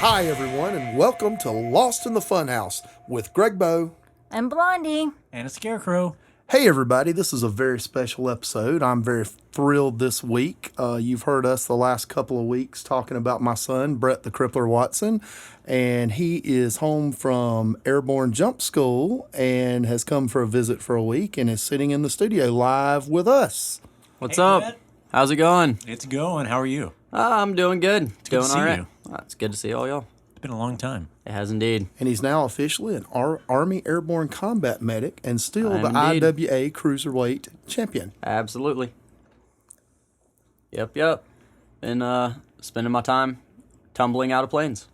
Hi, everyone, and welcome to Lost in the Funhouse with Greg Bow. And Blondie. And a scarecrow. Hey, everybody, this is a very special episode. I'm very thrilled this week. You've heard us the last couple of weeks talking about my son, Bret the Crippler Watson, and he is home from Airborne Jump School and has come for a visit for a week and is sitting in the studio live with us. What's Hey, up? Bret. How's it going? It's going. How are you? I'm doing good. It's good going to see all right. you. It's good to see all y'all. It's been a long time. It has indeed. And he's now officially an Army Airborne Combat Medic and still the Indeed. IWA Cruiserweight Champion. Absolutely. Yep. Been spending my time tumbling out of planes.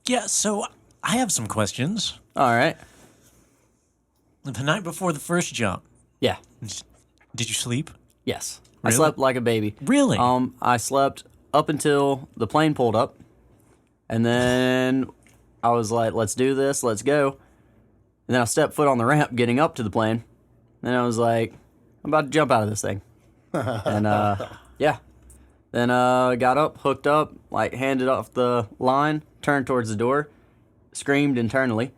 Yeah, so I have some questions. All right. The night before the first jump, Yeah. did you sleep? Yes. Really? I slept like a baby. Really? I slept up until the plane pulled up, and then I was like, "Let's do this. Let's go." And then I stepped foot on the ramp, getting up to the plane. And I was like, "I'm about to jump out of this thing." And yeah. Then got up, hooked up, like handed off the line, turned towards the door, screamed internally,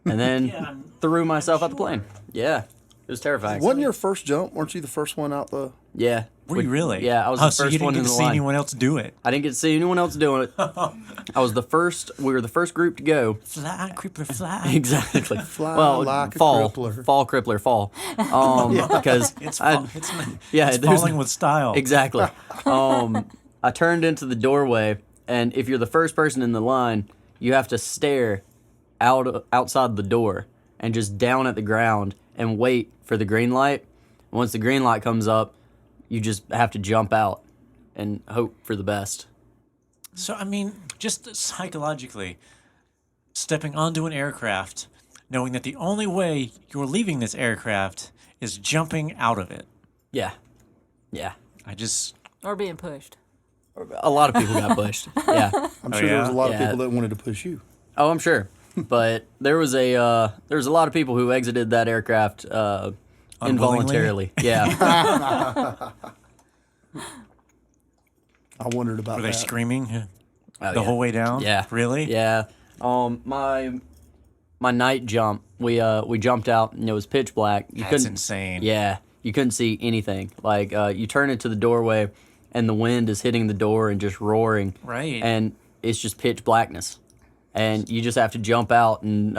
and then threw myself out the plane. Yeah. It was terrifying. Wasn't your first jump? Weren't you the first one out the... Yeah. Were you really? Yeah, I was Oh, the so first you didn't one get in to the see line. anyone else do it. I didn't get to see anyone else doing it. I was the first. We were the first group to go. Fly, Crippler, fly. Exactly. Fly well, like a fall, crippler. fall, crippler, fall. Because It's, I- fall, it's, yeah, it's there's- falling with style. exactly. I turned into the doorway, and if you're the first person in the line, you have to stare outside the door and just down at the ground and wait for the green light. Once the green light comes up, you just have to jump out and hope for the best. So, I mean, just psychologically, stepping onto an aircraft, knowing that the only way you're leaving this aircraft is jumping out of it. Yeah. I just... Or being pushed. A lot of people got pushed. Yeah. I'm Oh, sure there was yeah? a lot of Yeah. people that wanted to push you. Oh, I'm sure. But there was a lot of people who exited that aircraft involuntarily. Yeah. I wondered about Were they that. screaming Oh, the yeah. whole way down? Yeah. Really? Yeah. My night jump, we jumped out and it was pitch black. You That's couldn't insane. Yeah. You couldn't see anything. Like you turn into the doorway and the wind is hitting the door and just roaring. Right. And it's just pitch blackness. And you just have to jump out and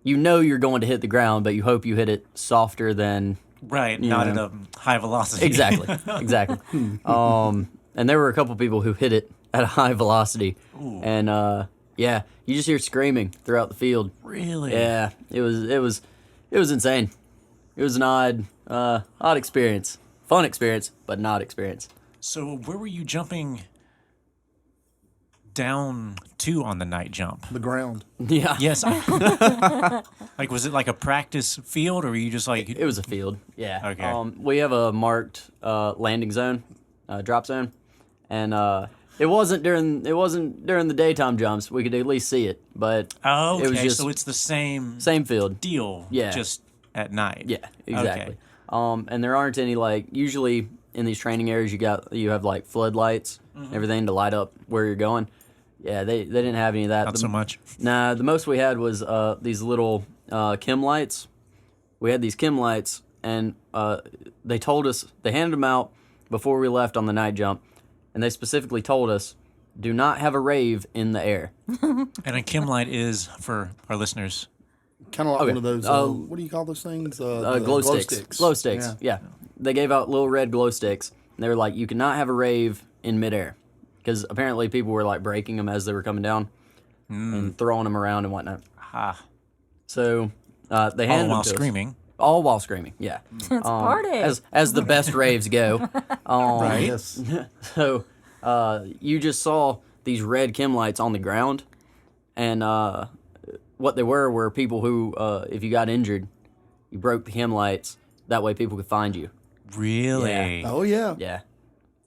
you know you're going to hit the ground, but you hope you hit it softer than Right, not know. at a high velocity. exactly. And there were a couple people who hit it at a high velocity. Ooh. And yeah, you just hear screaming throughout the field. Really? Yeah, it was insane. It was an odd experience. Fun experience, but not experience. So where were you jumping down to on the night jump? The ground. Yeah. Yes. Like, was it like a practice field, or were you just like... It was a field. Yeah. Okay. We have a marked landing zone, drop zone, and it wasn't during the daytime jumps. We could at least see it, but Oh, okay, it was just so it's the same same field. deal, Yeah. just at night. Yeah, exactly. Okay. And there aren't any, like, usually in these training areas you have like floodlights, everything to light up where you're going. Yeah, they didn't have any of that. Not so much. Nah, the most we had was these little chem lights. We had these chem lights, and they handed them out before we left on the night jump, and they specifically told us, do not have a rave in the air. And a chem light is, for our listeners... Kind of like Okay. one of those, what do you call those things? The Glow sticks. Glow sticks, yeah. They gave out little red glow sticks, and they were like, you cannot have a rave in midair. Because apparently people were like breaking them as they were coming down and throwing them around and whatnot. Ah, So they all handed while them to us. screaming. All while screaming, yeah. It's a party. As the best raves go. Right? Yes. So you just saw these red chem lights on the ground, and what they were people who, if you got injured, you broke the chem lights. That way people could find you. Really? Oh, yeah. Yeah.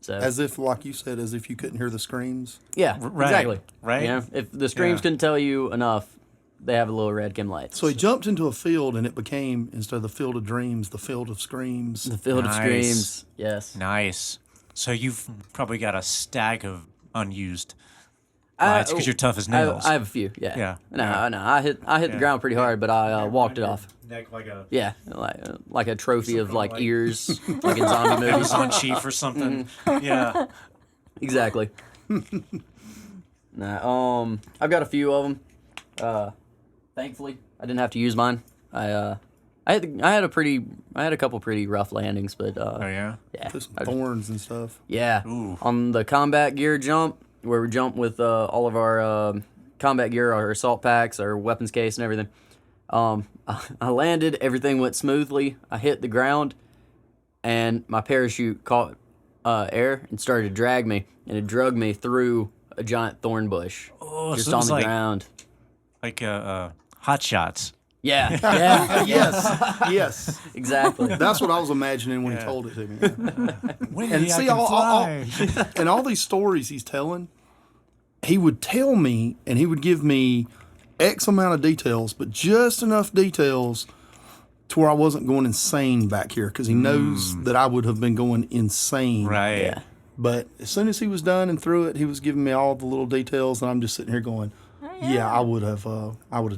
So As if, like you said, as if you couldn't hear the screams. yeah, right, exactly. right? You know, if the screams Yeah. couldn't tell you enough, they have a little red chem lights. So he jumped into a field, and it became, instead of the field of dreams, the field of screams. the field of Nice. screams. Yes. Nice. So you've probably got a stack of unused It's because you're tough as nails. I have a few. Yeah. Yeah. No, Yeah. no. I hit the ground pretty hard, but I walked it off. Neck like a Yeah, like a trophy of like ears, like in zombie movies. Amazon chief or something. Mm-hmm. Yeah. Exactly. Nah. I've got a few of them. Thankfully, I didn't have to use mine. I had a couple pretty rough landings, but Oh yeah. yeah, There's some thorns and stuff. yeah. Ooh. On the combat gear jump, where we jump with all of our combat gear, our assault packs, our weapons case, and everything. I landed. Everything went smoothly. I hit the ground, and my parachute caught air and started to drag me, and it dragged me through a giant thorn bush, Oh, just so it on was the like ground. Hot Shots. Yeah, yeah, Yes, exactly. that's what I was imagining when he told it to me. Windy, And I see, can all fly. and all these stories he's telling, he would tell me, and he would give me X amount of details, but just enough details to where I wasn't going insane back here, because he knows that I would have been going insane. Right. Yeah. But as soon as he was done and through it, he was giving me all the little details, and I'm just sitting here going, "Yeah, I would have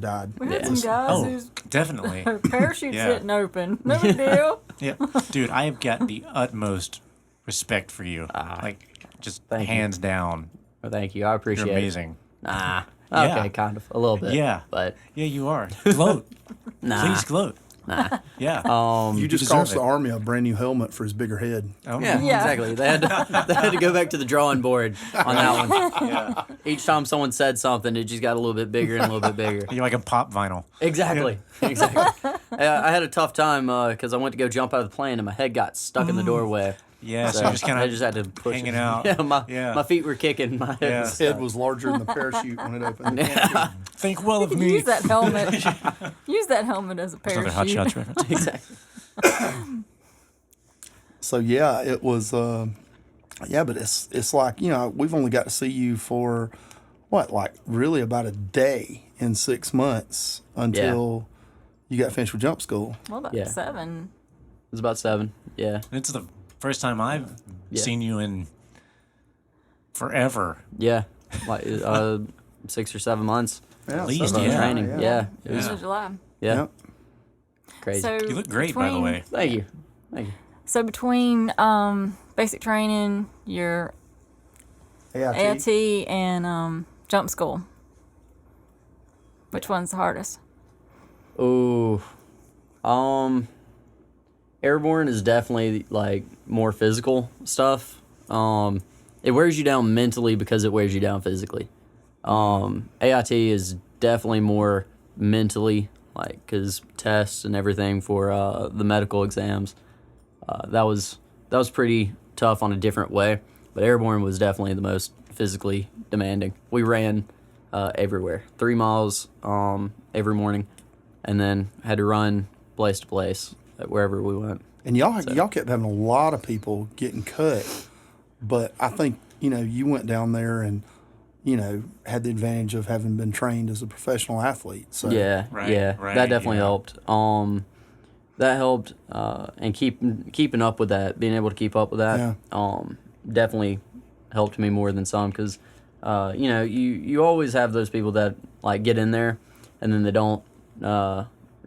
died." We had Yeah. some guys Oh, whose definitely. parachutes Yeah. didn't open. No big deal. Yeah. Dude, I have got the utmost respect for you. Like, just Thank you. hands down. Well, thank you. I appreciate You're it. amazing. Nah. Yeah. Okay, kind of. A little bit. Yeah. But Yeah, you are. Gloat. nah. Please gloat. Nah. Yeah. You just deserve cost it. the army a brand new helmet for his bigger head. Oh, Yeah, Yeah. exactly. They had to go back to the drawing board on that one. Yeah. Each time someone said something, it just got a little bit bigger and a little bit bigger. You're like a pop vinyl. Exactly. Exactly. I had a tough time because I went to go jump out of the plane and my head got stuck in the doorway. Yeah, so, just kind I of just had to push hanging it. out. Yeah, my feet were kicking. My head Yeah. was His stuck. head was larger than the parachute when it opened. think well of You can me. use that helmet. Use that helmet as a Another parachute. Hot Shots reference. Exactly. So yeah, it was. Yeah, but it's like, we've only got to see you for what, like really about a day in 6 months until you got finished with jump school. Well, about Yeah. 7. It was about 7. Yeah. It's the first time I've Yeah. seen you in forever. Yeah. Like 6 or 7 months Yeah, At least, so- yeah. training. Yeah. It was It was July. yeah. Yep. Crazy. So You look great, by the between- way. Thank you. Thank you. So between basic training, your AIT. AIT, and jump school, which one's the hardest? Ooh. Airborne is definitely like more physical stuff. It wears you down mentally because it wears you down physically. AIT is definitely more mentally, like, because tests and everything for the medical exams. That was pretty tough on a different way, but Airborne was definitely the most physically demanding. We ran everywhere, 3 miles every morning, and then had to run place to place wherever we went. And y'all kept having a lot of people getting cut, but I think you went down there and had the advantage of having been trained as a professional athlete. So Yeah, Right, yeah, right, that definitely yeah. helped. That helped, and keeping up with that, being able to keep up with that, definitely helped me more than some because, you always have those people that like get in there and then they don't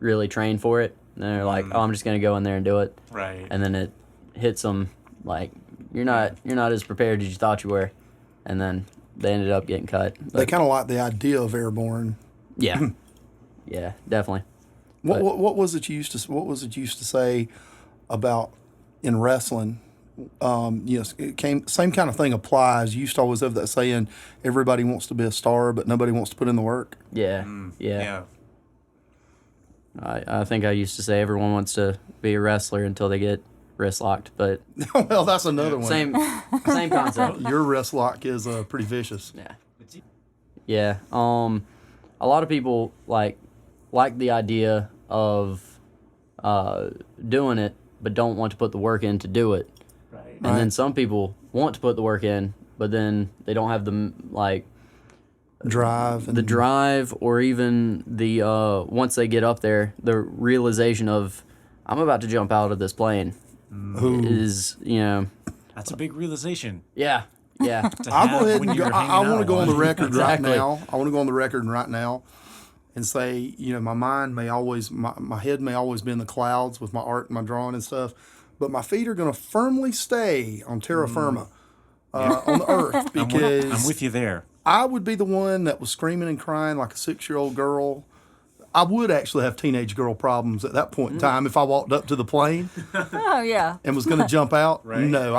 really train for it. And they're like, oh, I'm just gonna go in there and do it, Right. and then it hits them like you're not as prepared as you thought you were, and then they ended up getting cut. they kind of like the idea of Airborne. Yeah, yeah, definitely. What was it you used to say about in wrestling? Same kind of thing applies. You used to always have that saying, everybody wants to be a star, but nobody wants to put in the work. Yeah, yeah. Yeah. I think I used to say everyone wants to be a wrestler until they get wrist locked, but Well, that's another one. same concept. Your wrist lock is pretty vicious. Yeah. Yeah. A lot of people like the idea of doing it, but don't want to put the work in to do it. Right. And then some people want to put the work in, but then they don't have the Drive. And the drive, or even the once they get up there, the realization of I'm about to jump out of this plane Ooh. is That's a big realization. yeah. Yeah. to I'll have go ahead when and go, you're I hanging want to out go on the one. record right Exactly. now. I want to go on the record right now and say, my mind may always, my head may always be in the clouds with my art and my drawing and stuff, but my feet are going to firmly stay on terra firma, on the earth, because I'm with you there. I would be the one that was screaming and crying like a 6-year-old girl. I would actually have teenage girl problems at that point in time if I walked up to the plane Oh yeah. and was going to jump out. Right. No,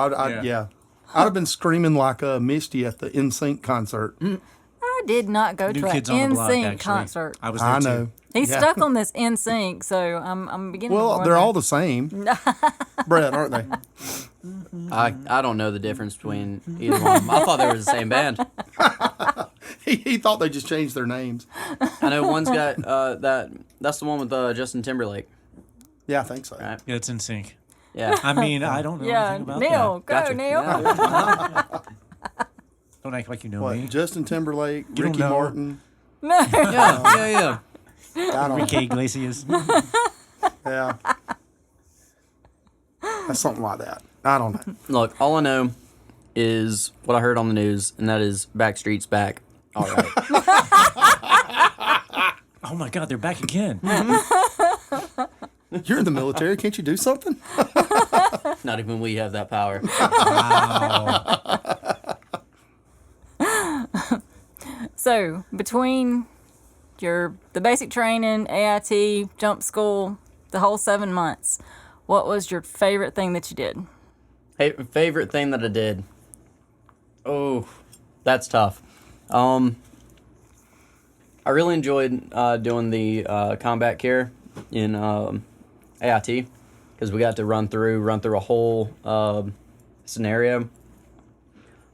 Yeah. I'd have been screaming like Misty at the NSYNC concert. I did not go New to Kids an on the Block, NSYNC actually. concert. I was there I too. know. He's Yeah. stuck on this NSYNC, so I'm beginning. to Well, they're wonder. all the same, Brett, aren't they? I don't know the difference between either one of them. I thought they were the same band. He thought they just changed their names. I know one's got that's the one with Justin Timberlake, Yeah, I think so. right? Yeah, it's in sync. Yeah. I mean, I don't know Yeah, anything about Neil, that. go Gotcha. Neil. Yeah. Don't act like you know What? me. Justin Timberlake, You don't Ricky know. Martin. Yeah. I don't Enrique Iglesias. Yeah. That's something like that. I don't know. Look, all I know is what I heard on the news, and that is Backstreet's back. All right. Oh my God, they're back again. You're in the military. Can't you do something? Not even we have that power. So between the basic training, AIT, jump school, the whole 7 months, what was your favorite thing that you did? Hey, favorite thing that I did. Oh, that's tough. I really enjoyed doing the combat care in AIT because we got to run through a whole scenario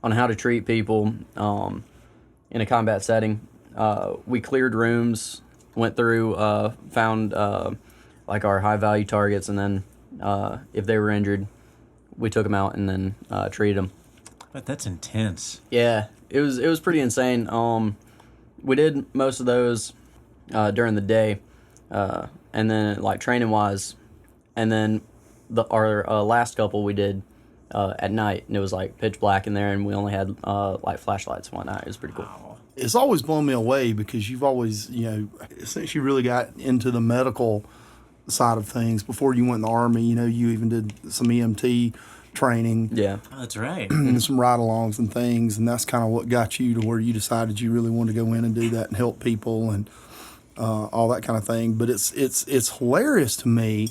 on how to treat people in a combat setting. We cleared rooms, went through, found like our high value targets, and then if they were injured, we took them out and then treated them. But that's intense. Yeah, it was pretty insane. We did most of those during the day, and then like training wise, and then our last couple we did at night, and it was like pitch black in there, and we only had like flashlights and whatnot. It was pretty cool. It's always blown me away because you've always, since you really got into the medical side of things before you went in the Army, you even did some EMT training. Yeah. Oh, that's right. And some ride-alongs and things, and that's kind of what got you to where you decided you really wanted to go in and do that and help people and all that kind of thing. But it's hilarious to me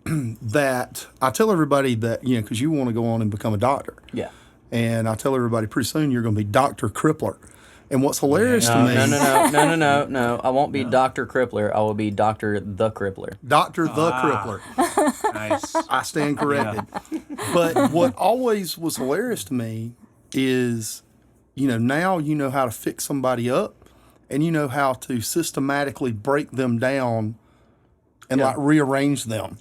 that I tell everybody that, because you want to go on and become a doctor. Yeah. And I tell everybody pretty soon you're going to be Dr. Crippler. And what's hilarious to me... No. I won't be Dr. Crippler. I will be Dr. the Crippler. Dr. the Crippler. Nice. I stand corrected. But what always was hilarious to me is, now you know how to fix somebody up and you know how to systematically break them down and like rearrange them.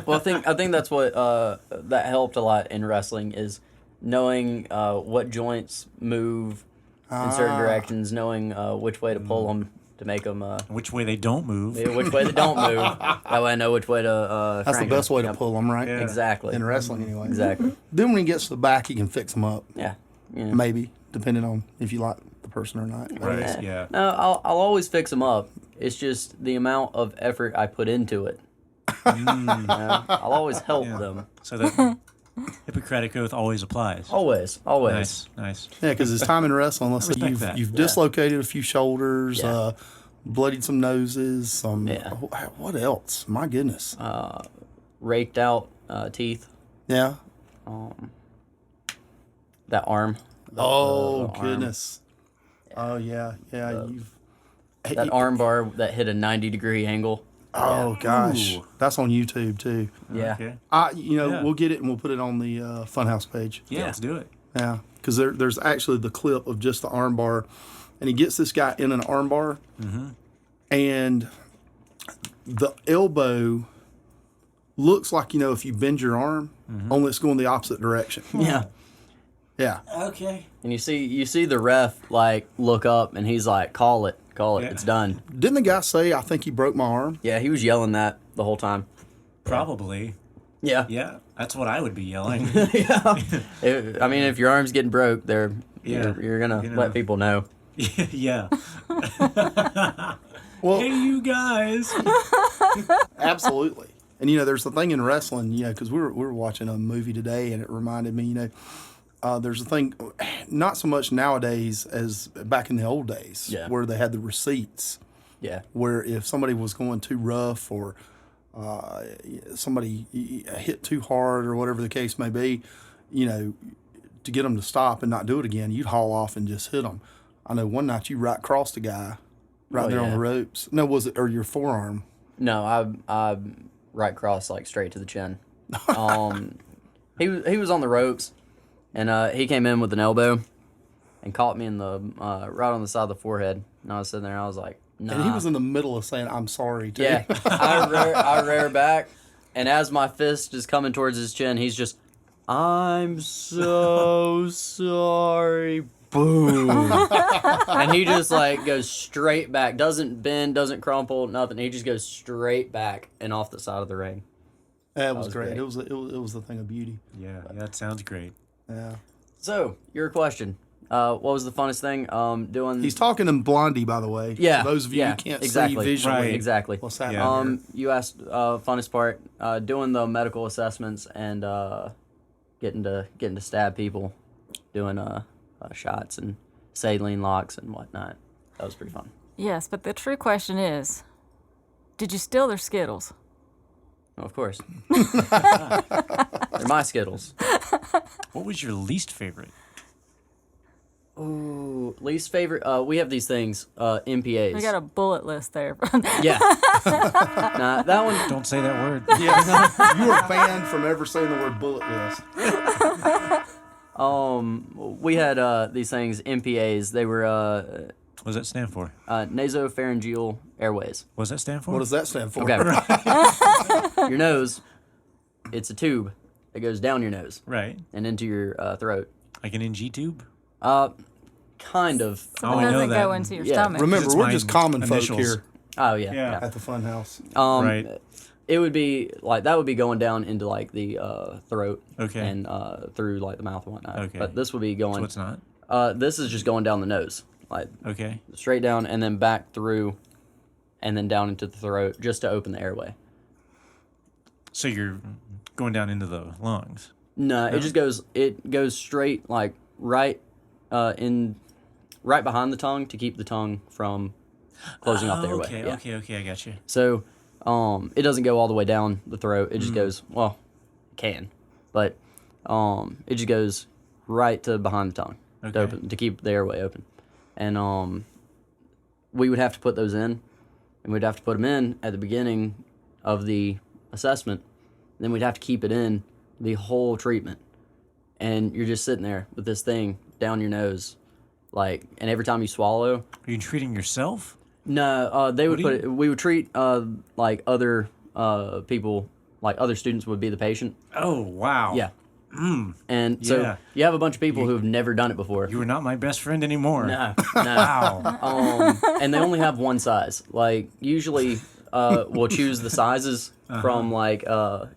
Well, I think that's what that helped a lot in wrestling is knowing what joints move in certain directions, knowing which way to pull them to make them. Which way they don't move. Which way they don't move. That way I know which way to. That's the best way to pull them, right? Yeah. Exactly. In wrestling, anyway. Exactly. Then when he gets to the back, he can fix them up. Yeah. Maybe, depending on if you like the person or not. Right. Yeah. No, I'll always fix them up. It's just the amount of effort I put into it. I'll always help them. So that Hippocratic Oath always applies. Always. Nice. Yeah, because it's time in wrestling. Let's say respect that. you've dislocated a few shoulders, Yeah. bloodied some noses, some. Yeah. What else? My goodness. Raked out teeth. Yeah. That arm. Oh the arm. goodness. Oh yeah. You've. That arm bar that hit a 90-degree angle. Oh gosh, Ooh. that's on YouTube too. Yeah. Okay. Yeah. We'll get it and we'll put it on the Funhouse page. Yeah, let's do it. Yeah, because there's actually the clip of just the arm bar, and he gets this guy in an arm bar, and the elbow looks like if you bend your arm, only it's going the opposite direction. Yeah. Yeah. Okay. And you see the ref like look up and he's like, call it, Yeah. it's done. Didn't the guy say, "I think he broke my arm"? Yeah, he was yelling that the whole time. Probably. Yeah. Yeah, that's what I would be yelling. Yeah. If your arm's getting broke, Yeah. you're gonna You know. let people know. Yeah. Well, Hey, you guys. absolutely. And there's the thing in wrestling, because we were watching a movie today, and it reminded me, there's a thing, not so much nowadays as back in the old days, Yeah. where they had the receipts, Yeah. where if somebody was going too rough or somebody hit too hard or whatever the case may be, to get them to stop and not do it again, you'd haul off and just hit them. I know one night you right crossed a guy right Oh, there on yeah. the ropes. No, was it or your forearm? No, I right cross like straight to the chin. He was on the ropes, and he came in with an elbow, and caught me in the right on the side of the forehead. And I was sitting there, and I was like, nah. And he was in the middle of saying, "I'm sorry," too. Yeah, I rear back, and as my fist is coming towards his chin, he's just, "I'm so sorry." Boom. And he just like goes straight back, doesn't bend, doesn't crumple, nothing. He just goes straight back and off the side of the ring. That was great. great. It was a thing of beauty. Yeah, that sounds great. Yeah. So, your question. What was the funnest thing doing? He's talking in Blondie, by the way. Yeah, For those of you yeah, who can't exactly. see visually. Right. Exactly. What's that? Yeah. You asked funnest part doing the medical assessments and getting to stab people, doing shots and saline locks and whatnot. That was pretty fun. Yes, but the true question is, did you steal their Skittles? Oh, of course. They're my Skittles. What was your least favorite? Ooh, least favorite. We have these things, MPAs. We got a bullet list there. Yeah. Nah, that one. Don't say that word. Yes. You are banned from ever saying the word bullet list. We had these things, MPAs. They were What does that stand for? nasopharyngeal airways. What does that stand for? What does that stand for? Okay. Your nose, it's a tube that goes down your nose Right. and into your throat. Like an NG tube? Kind of. So Oh, it I know doesn't that. go into your Yeah. stomach. Remember, It's we're my just common folk initials. here Oh yeah. Yeah. at the Funhouse. Right. It would be like that would be going down into like the throat. Okay. And through like the mouth and whatnot. Okay. But this would be going. So it's not? This is just going down the nose, like Okay. straight down and then back through, and then down into the throat just to open the airway. So you're going down into the lungs. No, it just goes. It goes straight like right behind the tongue to keep the tongue from closing off the airway. Okay, Yeah. okay, I got you. So, it doesn't go all the way down the throat. It just goes, well, it can, but it just goes right to behind the tongue Okay. to keep the airway open. And we would have to put those in, and we'd have to put them in at the beginning of the assessment. Then we'd have to keep it in the whole treatment. And you're just sitting there with this thing down your nose, like, and every time you swallow, Are you treating yourself? no, they would do put you- it. We would treat like other people, like other students would be the patient. Oh, wow. Yeah. And so Yeah. you have a bunch of people who have never done it before. You are not my best friend anymore. No. Wow. And they only have one size. Like usually, we'll choose the sizes from like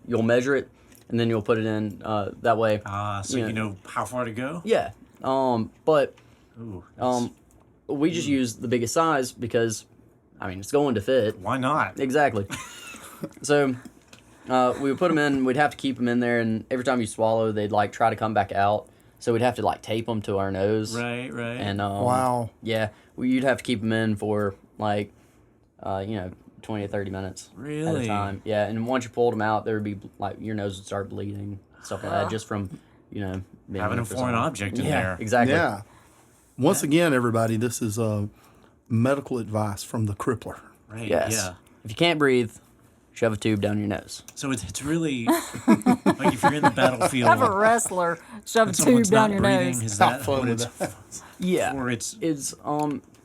you'll measure it, and then you'll put it in that way. So Yeah. you know how far to go? Yeah. But Ooh, we just use the biggest size because, I mean, it's going to fit. why not? Exactly. So we would put them in. We'd have to keep them in there, and every time you swallow, they'd like try to come back out. So we'd have to like tape them to our nose. Right. And Wow. yeah, you'd have to keep them in for like 20 to 30 minutes at a Really? time. Yeah, and once you pulled them out, there would be like your nose would start bleeding, stuff like that, just from being Having in a it for foreign so long. object in Yeah, there. exactly. Yeah. Once again, everybody, this is medical advice from the Crippler. Right. Yes. Yeah. If you can't breathe, shove a tube down your nose. So it's really like if you're in the battlefield Have a wrestler shove a and tube someone's down not your breathing, nose. is Not that fun what with it's Yeah. or it's It's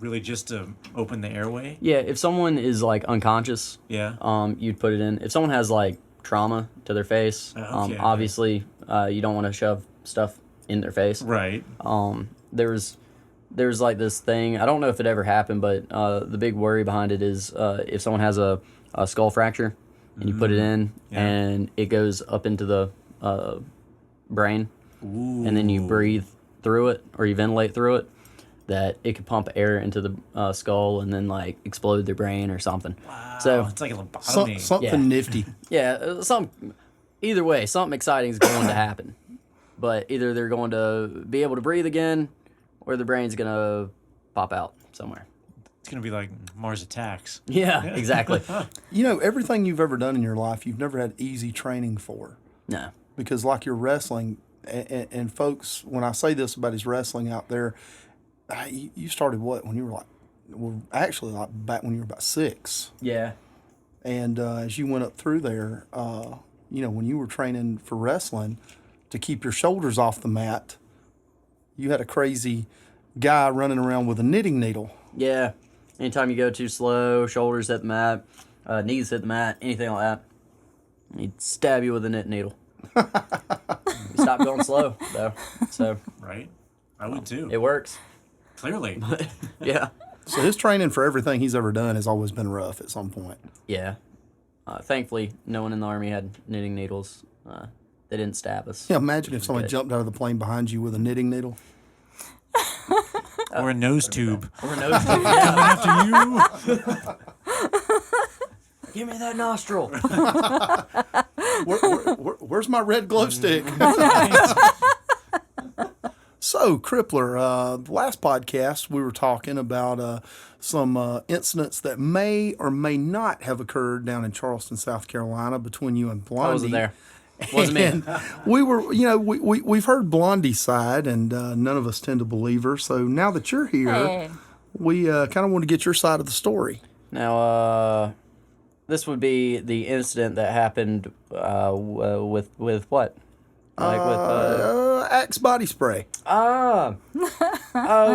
really just to open the airway? yeah, if someone is like unconscious, Yeah. you'd put it in. If someone has like trauma to their face, Okay. obviously you don't want to shove stuff in their face. Right. There's like this thing. I don't know if it ever happened, but the big worry behind it is if someone has a skull fracture and you put it in, Yeah. and it goes up into the brain, and then you breathe through it, or you ventilate through it, that it could pump air into the skull and then like explode their brain or something. Wow. So It's like a lobotomy. Something Yeah. nifty. yeah, either way, something exciting is going to happen. But either they're going to be able to breathe again, or the brain's gonna pop out somewhere. It's going to be like Mars Attacks. Yeah, exactly. You know, everything you've ever done in your life, you've never had easy training for. No. Because like you're wrestling, and folks, when I say this about his wrestling out there, you started what, when you were like, well, actually like back when you were about 6. Yeah. And as you went up through there, you know, when you were training for wrestling, to keep your shoulders off the mat, you had a crazy guy running around with a knitting needle. Yeah. Anytime you go too slow, shoulders hit the mat, knees hit the mat, anything like that, he'd stab you with a knit needle. You stop going slow, though. So Right? I would too. it works. Clearly. Yeah. So his training for everything he's ever done has always been rough at some point. Yeah. Thankfully, no one in the Army had knitting needles. They didn't stab us. Yeah, imagine if somebody good. jumped out of the plane behind you with a knitting needle. Or a nose tube. Or a nose tube. Yeah. After you. Give me that nostril. Where's my red glow stick? So, Crippler, the last podcast we were talking about some incidents that may or may not have occurred down in Charleston, South Carolina, between you and Blondie. I wasn't there. Wasn't me. And we were, you know, we've heard Blondie's side, and none of us tend to believe her. So now that you're here, Hey. we kind of want to get your side of the story. Now, this would be the incident that happened with what? Like with Axe body spray. oh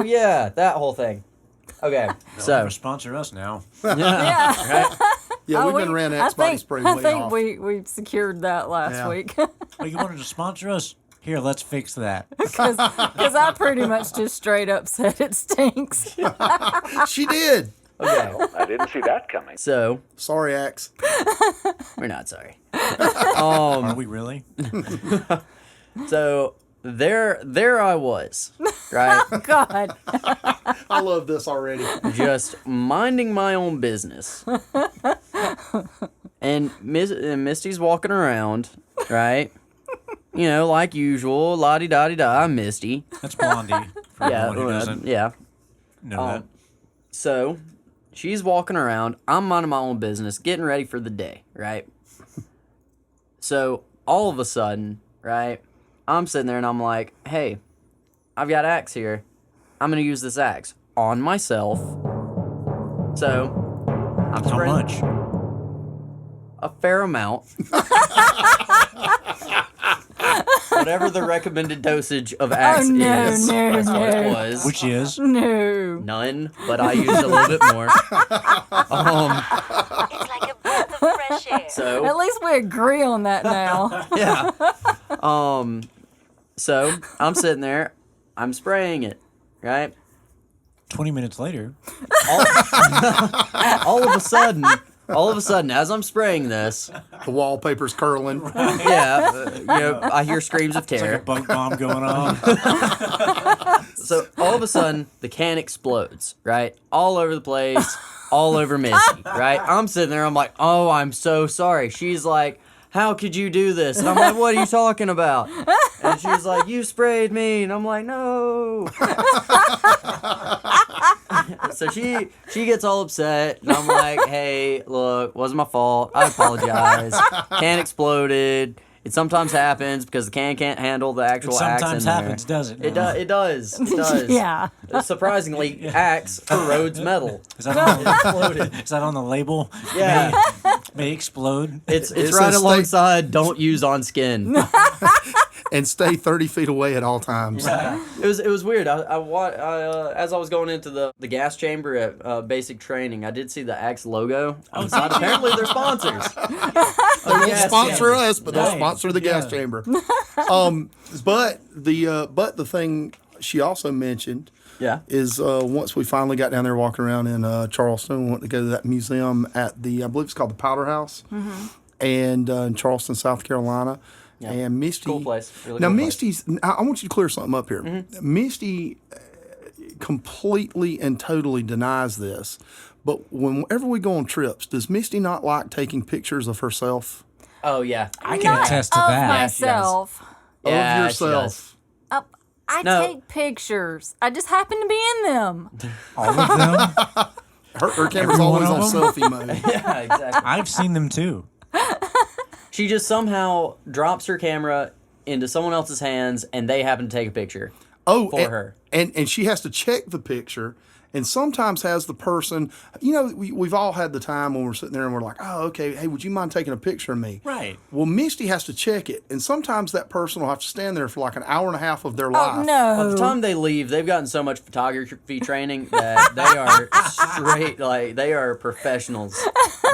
yeah, that whole thing. Okay, so Sponsor us now. Yeah. right? Yeah, Oh, we've been ran Axe body spray way I think off. we secured that last Yeah. week. Oh, you wanted to sponsor us? Here, let's fix that. Because I pretty much just straight up said it stinks. She did. Okay, I didn't see that coming. so Sorry, Axe. we're not sorry. Are we really? So there I was, right? God. I love this already. Just minding my own business. And Misty's walking around, right? You know, like usual, la-di-da-di-da, Misty. That's Blondie. For Yeah, everyone who doesn't yeah. know that. So, she's walking around, I'm minding my own business, getting ready for the day, right? So, all of a sudden, right, I'm sitting there and I'm like, hey, I've got axe here. I'm going to use this axe on myself. So, I'm How spraying much? a fair amount. Whatever the recommended dosage of axe no, is. no, That's what it no. was. Which is? No. None, but I used a little bit more. It's like a breath of fresh air. So, At least we agree on that now. yeah. So I'm sitting there, I'm spraying it, right? 20 minutes later. All of a sudden, as I'm spraying this, The wallpaper's curling. you know, I hear screams of It's like a terror. bug bomb going on. So all of a sudden, the can explodes, right? All over the place, all over Misty, right? I'm sitting there, I'm like, oh, I'm so sorry. She's like, how could you do this? And I'm like, what are you talking about? And she's like, you sprayed me. And I'm like, no. So she gets all upset. And I'm like, hey, look, wasn't my fault. I apologize. Can exploded. It sometimes happens because the can can't handle the It actual axe in sometimes there. happens, does it? It does. It does. Yeah. Surprisingly, axe corrodes metal. Is that on the, is that on the label? Yeah. May explode. It's It right says alongside don't use on skin. And stay 30 feet away at all times. It was weird. As I was going into the gas chamber at basic training, I did see the Axe logo on the side. Apparently, they're sponsors. They won't gas sponsor chamber. us, but they'll Right. sponsor the gas Yeah. chamber. But the thing she also mentioned Yeah. is once we finally got down there walking around in Charleston, we went to go to that museum at I believe it's called the Powder House. and in Charleston, South Carolina. Yeah. And Misty. Cool place. Really Now, cool place. Misty's. I want you to clear something up here. Misty completely and totally denies this. But whenever we go on trips, does Misty not like taking pictures of herself? Oh yeah. I can attest to Of that. myself. Yeah, Of she yourself? I No. take pictures. I just happen to be in them. All of them. Her camera's Every always one on of selfie mode. Yeah, exactly. I've seen them too. She just somehow drops her camera into someone else's hands, and they happen to take a picture. Oh, For her. And she has to check the picture, and sometimes has the person, we've all had the time when we're sitting there and we're like, oh, okay, hey, would you mind taking a picture of me? Right. Well, Misty has to check it, and sometimes that person will have to stand there for like an hour and a half of their life. Oh, no. By the time they leave, they've gotten so much photography training that they are straight, like they are professionals.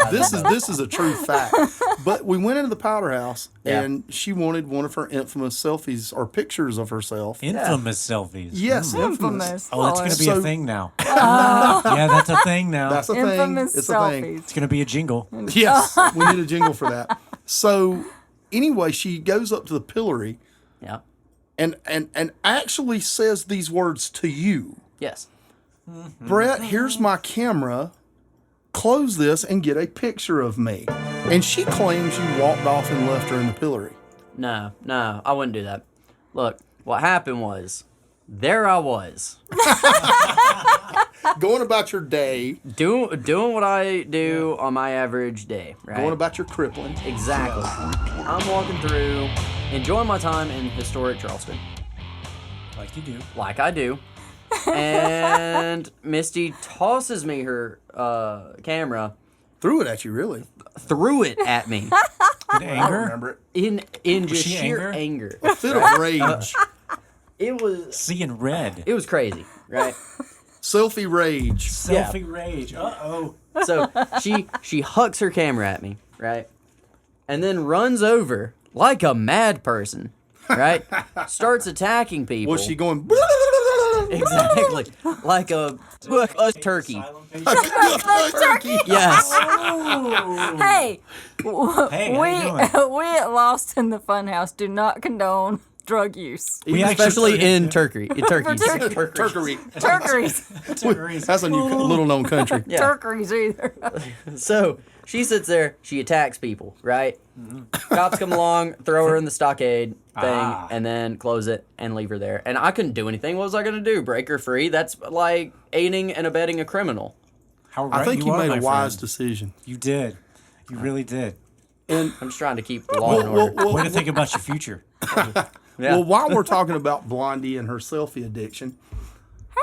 This is a true fact. But we went into the Powder House, Yeah. and she wanted one of her infamous selfies or pictures of herself. Infamous selfies. Yes, infamous. Infamous. Oh, that's going to be So- a thing now. Yeah, that's a thing now. That's a Infamous thing. It's a thing. selfies. It's going to be a jingle. Yes, we need a jingle for that. So anyway, she goes up to the pillory Yeah. and actually says these words to you. Yes. Bret, here's my camera. Close this and get a picture of me. And she claims you walked off and left her in the pillory. No, I wouldn't do that. Look, what happened was, there I was, Going about your day, doing what I do on my average day, right? going about your crippling. Exactly. I'm walking through, enjoying my time in historic Charleston, Like you do. like I do. And Misty tosses me her camera, Threw it at you, really. threw it at me In I anger? remember it. in just she sheer angry? anger. Fit of rage. It was Seeing red. it was crazy, right? Selfie rage. Selfie rage. Uh-oh. So she hucks her camera at me, right? And then runs over like a mad person, right? Starts attacking people. Was she going? Exactly. Like a turkey. Turkey. Yes. Hey, Hey, how you doing? we at Lost in the Funhouse do not condone drug use. We actually- Especially in Turkey. In turkeys. Turkery. Turkeys. That's a new little known country. Yeah. Turkeys either. So she sits there, she attacks people, right? Cops come along, throw her in the stockade thing, and then close it and leave her there. And I couldn't do anything. What was I going to do? Break her free? That's like aiding and abetting a criminal. How right I think you are, made my a wise friend. decision. You did. You really did. And I'm just trying to keep the law and order. Way to think about your future. Yeah. well, while we're talking about Blondie and her selfie addiction,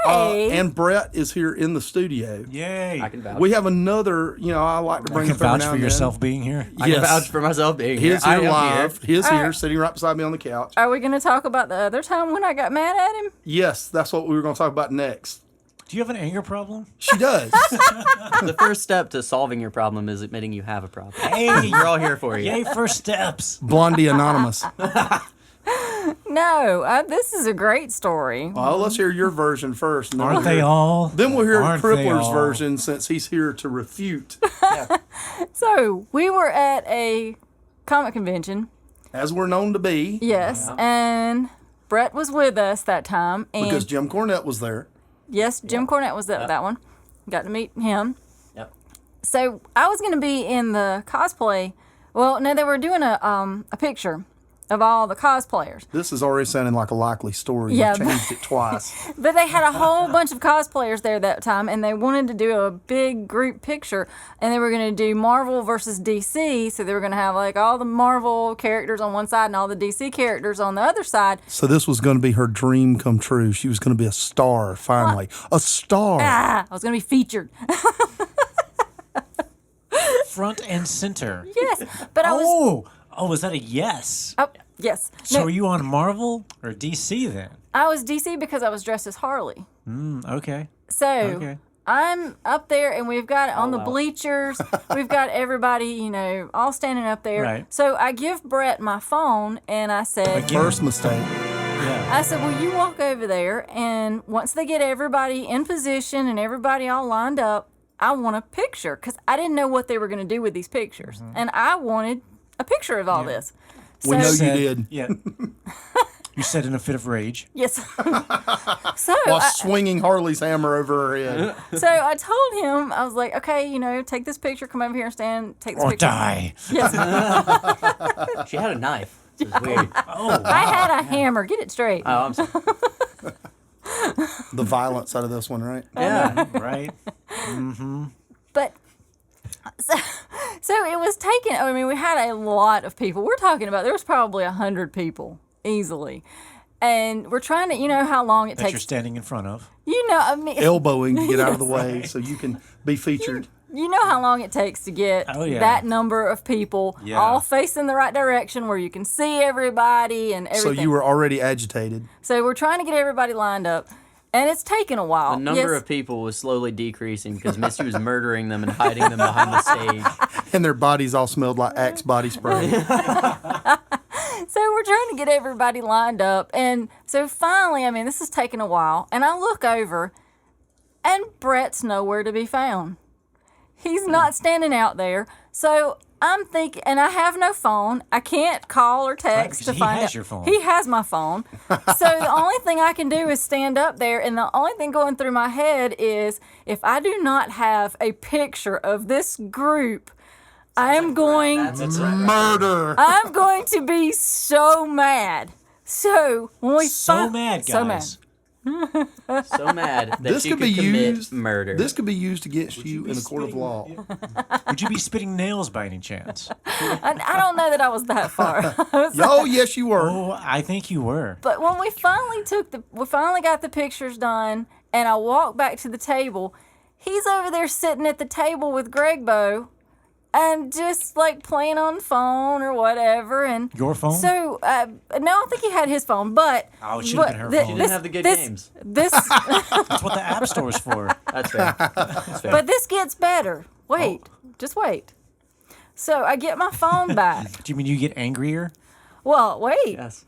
Hey. and Bret is here in the studio. Yay. I can vouch. We have another, I like to You bring can up every vouch now for and then. yourself being here. I can Yes. vouch for myself being here. He's I here am live. He's All here, right. sitting right beside me on the couch. Are we going to talk about the other time when I got mad at him? Yes, that's what we were going to talk about next. Do you have an anger problem? She does. The first step to solving your problem is admitting you have a problem. Hey. We're all here for you. Yay, first steps. Blondie Anonymous. No, this is a great story. Well, let's hear your version first. And then Aren't we'll they hear- all? Then we'll hear Aren't they Crippler's all? version since he's here to refute. So we were at a comic convention, As we're known to be, yes, and Bret was with us that time, and because Jim Cornette was there. yes, Jim Cornette was at that one. Got to meet him. Yep. So I was going to be in the cosplay. Well, no, they were doing a picture of all the cosplayers. This is already sounding like a likely story. Yeah. You changed it twice. But they had a whole bunch of cosplayers there that time, and they wanted to do a big group picture, and they were going to do Marvel versus DC, so they were going to have like all the Marvel characters on one side and all the DC characters on the other side. So this was going to be her dream come true. She was going to be a star, finally. A star. I was going to be featured. Front and center. Yes, but I was... Oh, was that a yes? Oh, yes. So No, are you on Marvel or DC then? I was DC because I was dressed as Harley. Okay. So Okay. I'm up there, and we've got on the wow. bleachers. We've got everybody, all standing up there. Right. So I give Bret my phone, and I said, Again. First mistake. Yeah. I said, well, you walk over there, and once they get everybody in position and everybody all lined up, I want a picture because I didn't know what they were going to do with these pictures. And I wanted a picture of all this. We know you Said- did. Yeah. You said in a fit of rage. Yes. so, While swinging Harley's hammer over her head. so I told him, I was like, okay, take this picture, come over here and stand, take this Or picture. die. Yes. She had a knife. It was weird. Oh, I had a hammer. Get it straight. Oh, I'm sorry. The violence out of this one, right? Yeah. right. But so it was taken. I mean, we had a lot of people. We're talking about there was probably 100 people easily, and we're trying to. You know how long it That you're takes. standing in front of. I mean, Elbowing to get out of the way so you can be featured. you know how long it takes to get Oh, yeah. that number of people Yeah. all facing the right direction where you can see everybody and everything. So you were already agitated. So we're trying to get everybody lined up, and it's taken a while. The number Yes. of people was slowly decreasing because Misty was murdering them and hiding them behind the stage. And their bodies all smelled like Axe body spray. So we're trying to get everybody lined up. And so finally, I mean, this has taken a while. And I look over, and Bret's nowhere to be found. He's not standing out there. So I'm thinking, and I have no phone. I can't call or text because to find he has out. your phone. He has my phone. So the only thing I can do is stand up there. And the only thing going through my head is if I do not have a picture of this group, I am going Murder. I'm going to be so mad. So when we So mad, guys. so mad. So mad that This she could could be commit used. murder. This could be used against you in the court of law. Would you be spitting nails by any chance? I don't know that I was that far. Oh, yes, you were. Oh, I think you were. But when we finally got the pictures done, and I walked back to the table, he's over there sitting at the table with Greg Bow, and just like playing on the phone or whatever. And Your phone? So no, I think he had his phone, but Oh, it should've been her phone. She didn't have the good this, games. This, That's what the App Store's for. That's fair. That's fair. but this gets better. Wait, just wait. So I get my phone back. Do you mean you get angrier? Well, wait. Yes.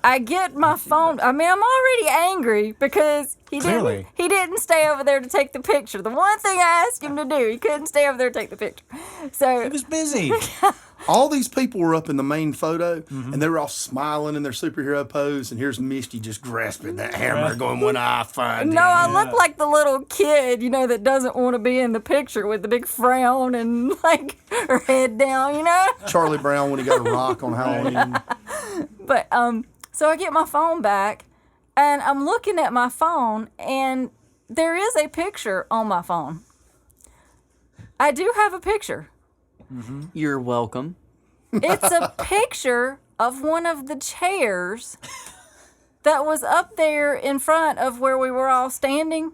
I get my phone. I mean, I'm already angry because Clearly. he didn't stay over there to take the picture. The one thing I asked him to do, he couldn't stay over there to take the picture. So He was busy. All these people were up in the main photo, and they were all smiling in their superhero pose, and here's Misty just grasping that hammer, going, when I find no, him. I look like the little kid, that doesn't want to be in the picture with the big frown and like her head down, Charlie Brown when he got a rock on Halloween. But so I get my phone back, and I'm looking at my phone, and there is a picture on my phone. I do have a picture. You're welcome. It's a picture of one of the chairs that was up there in front of where we were all standing,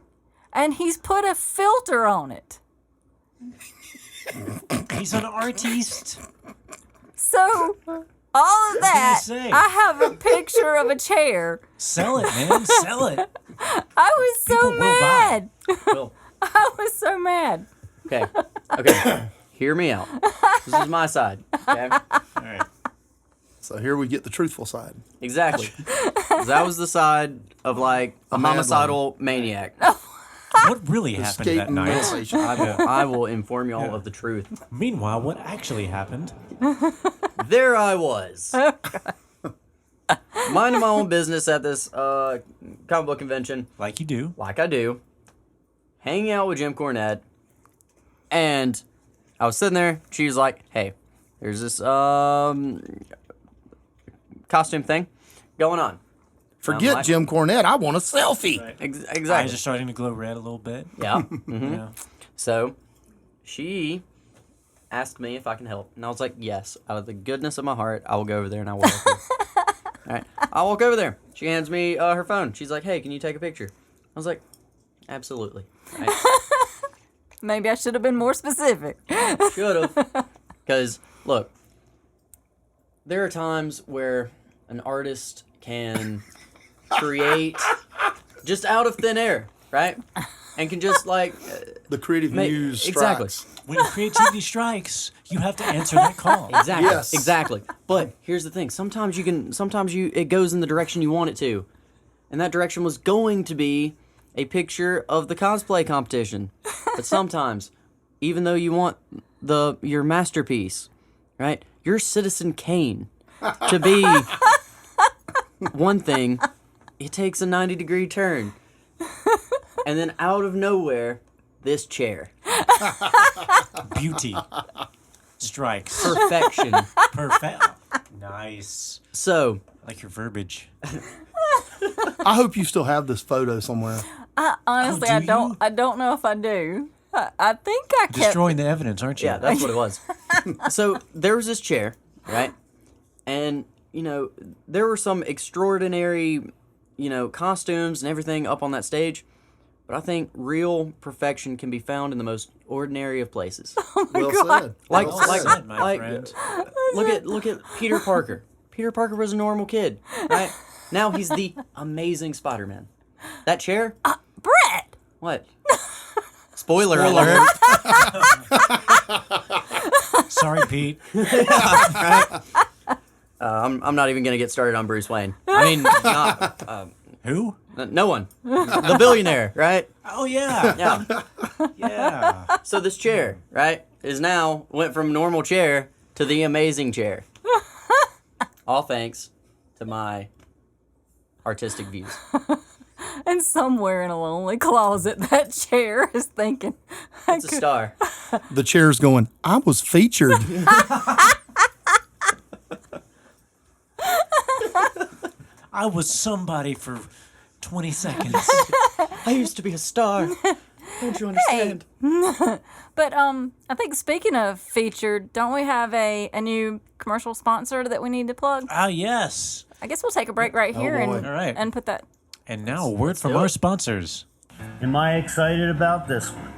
and he's put a filter on it. He's an artiste. So all of that, say? I have a picture of a chair. Sell it, man. Sell it. I was so People will buy. mad. Well, I was so mad. okay. Okay. Hear me out. This is my side. Okay. All right. So here we get the truthful side. Exactly. 'Cause that was the side of like a mad homicidal maniac. What really happened that Skating night? motivation. I will inform you all of the truth. Meanwhile, what actually happened? There I was. Minding my own business at this comic book convention, Like you do. like I do, hanging out with Jim Cornette, and I was sitting there. She was like, "Hey, there's this costume thing going on." Forget like- Jim Cornette. I want a selfie. Eyes Exactly. are starting to glow red a little bit. Yeah. Yeah. So she asked me if I can help, and I was like, "Yes." Out of the goodness of my heart, I will go over there and I will help her. All right, I walk over there. She hands me her phone. She's like, "Hey, can you take a picture?" I was like, "Absolutely." Maybe I should have been more specific. Should have. Because, look, there are times where an artist can create just out of thin air, right? And can just, like... The creative muse exactly. strikes. When creativity strikes, you have to answer that call. Exactly. Yes. Exactly. But here's the thing. Sometimes it goes in the direction you want it to. And that direction was going to be a picture of the cosplay competition. But sometimes, even though you want your masterpiece, right, your Citizen Kane to be one thing, it takes a 90-degree turn. And then out of nowhere, this chair. Beauty. Strikes. Perfection. Perfect. Nice. So, I like your verbiage. I hope you still have this photo somewhere. Honestly, do I don't. you? I don't know if I do. I think I kept. Destroying the evidence, aren't you? yeah, that's what it was. So, there was this chair, right? And, there were some extraordinary, costumes and everything up on that stage. But I think real perfection can be found in the most ordinary of places. Well said. Like, Well like, said, my like, friend. look at Peter Parker. Peter Parker was a normal kid, right? Now he's the amazing Spider-Man. That chair? Bret. What? Spoiler alert. Sorry, Pete. I'm not even gonna get started on Bruce Wayne. I mean, not Who? no one. The billionaire, right? Oh, yeah. Yeah. Yeah. So this chair, right, went from normal chair to the amazing chair. All thanks to my artistic views. And somewhere in a lonely closet, that chair is thinking, It's a star. The chair's going, I was featured. I was somebody for 20 seconds. I used to be a star. Don't you understand? But I think speaking of featured, don't we have a new commercial sponsor that we need to plug? Ah, yes. I guess we'll take a break right here boy. and All right. and put that. And now a word from do our it. sponsors. Am I excited about this one?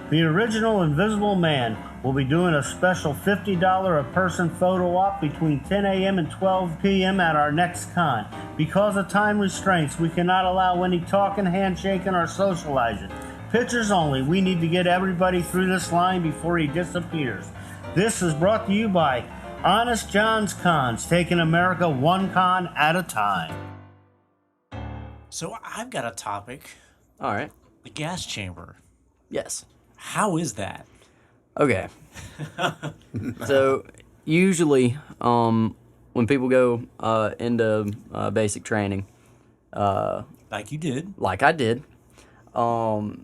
The original Invisible Man will be doing a special $50 a person photo op between 10 a.m. and 12 p.m. at our next con. Because of time restraints, we cannot allow any talking, handshaking, or socializing. Pictures only. We need to get everybody through this line before he disappears. This is brought to you by Honest John's Cons, taking America one con at a time. So I've got a topic. All right. The gas chamber. Yes. How is that? Okay. So usually, when people go into basic training, Like you did. like I did, the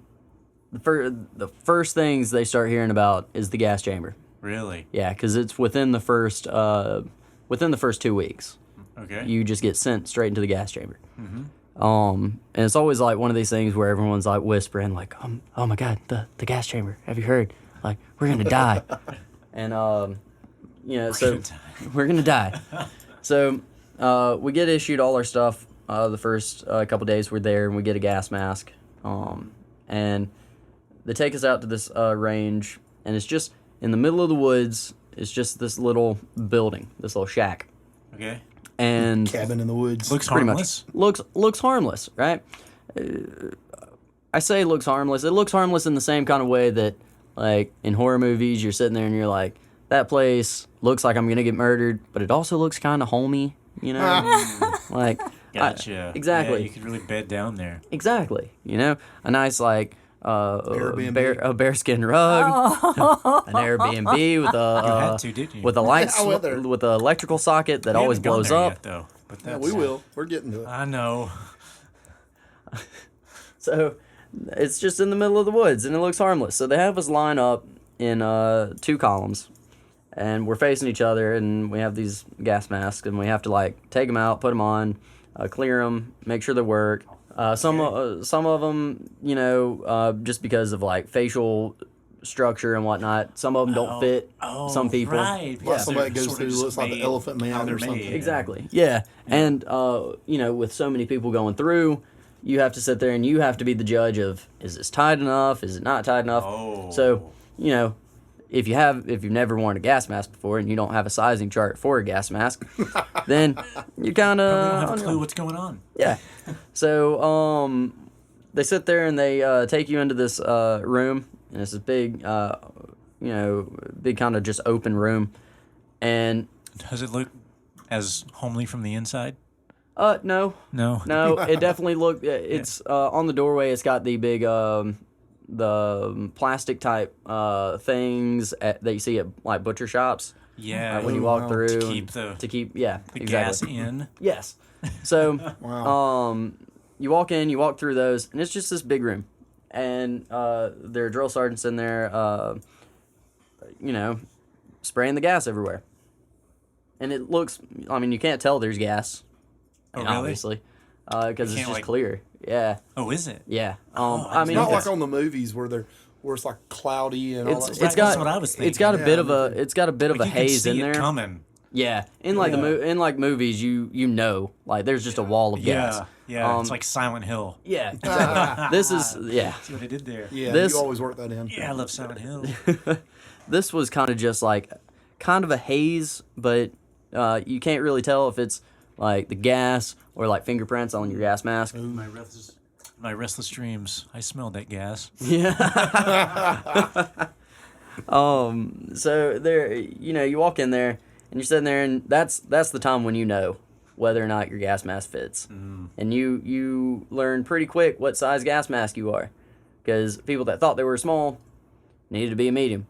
first things they start hearing about is the gas chamber. Really? Yeah, because it's within the first 2 weeks. Okay. You just get sent straight into the gas chamber. And it's always like one of these things where everyone's like whispering, like, "Oh my God, the gas chamber! Have you heard? Like, we're gonna die." And so we're gonna die. So we get issued all our stuff the first couple days we're there, and we get a gas mask. And they take us out to this range, and it's just in the middle of the woods. It's just this little building, this little shack. Okay. And Cabin in the woods. Looks pretty harmless. much looks harmless, right? I say looks harmless. It looks harmless in the same kind of way that, like, in horror movies, you're sitting there and you're like, that place looks like I'm gonna get murdered, but it also looks kind of homey, like. Gotcha. Exactly. Yeah, you could really bed down there. Exactly. A nice like Airbnb. a bearskin rug, an Airbnb with You a had to, didn't you? with a light I went there. with an electrical socket that We always haven't gone blows there up. yet, though. But Yeah, that's, we will. We're getting to it. I know. So it's just in the middle of the woods, and it looks harmless. So they have us line up in 2 columns, and we're facing each other, and we have these gas masks, and we have to like take them out, put them on, clear them, make sure they work. Some of them, just because of like facial structure and whatnot, some of them don't fit some people. Right. Plus Yeah, somebody they're goes sort through of looks just like the made Elephant how Man they're or something. made. Exactly. Yeah. And with so many people going through, you have to sit there and you have to be the judge of, is this tight enough? Is it not tight enough? Oh. So, if you've never worn a gas mask before and you don't have a sizing chart for a gas mask, then you kind We don't of have a clue what's going on. yeah. So they sit there and they take you into this room, and it's a big big kind of just open room, and Does it look as homely from the inside? No. No. No, it definitely looked. It's on the doorway. It's got the big, the plastic type things that you see at like butcher shops. Yeah. When you walk wow. through To keep the yeah, the exactly. gas in. Yes. So, Wow. you walk in, you walk through those, and it's just this big room, and there are drill sergeants in there, spraying the gas everywhere, and it looks. I mean, you can't tell there's gas. Oh, really? Obviously, because it's can't, just like- clear. Yeah, Oh, is it? yeah. I I mean, Not it's- like on the movies where it's like cloudy and all that. it's stuff. got. That's what I was It's got a thinking. bit Yeah, of a. It's got a bit of Like a you can haze see in it there. coming. Yeah, in like in like movies, you know, like there's just a wall of gas. Yeah. It's like Silent Hill. Yeah, exactly. This is See what I did there? Yeah, this- you always work that in. Yeah, I love Silent Hill. This was kind of just like kind of a haze, but you can't really tell if it's like the gas or like fingerprints on your gas mask. My restless dreams. I smelled that gas. So there, you walk in there and you're sitting there, and that's the time when you know whether or not your gas mask fits, and you learn pretty quick what size gas mask you are, because people that thought they were small needed to be a medium.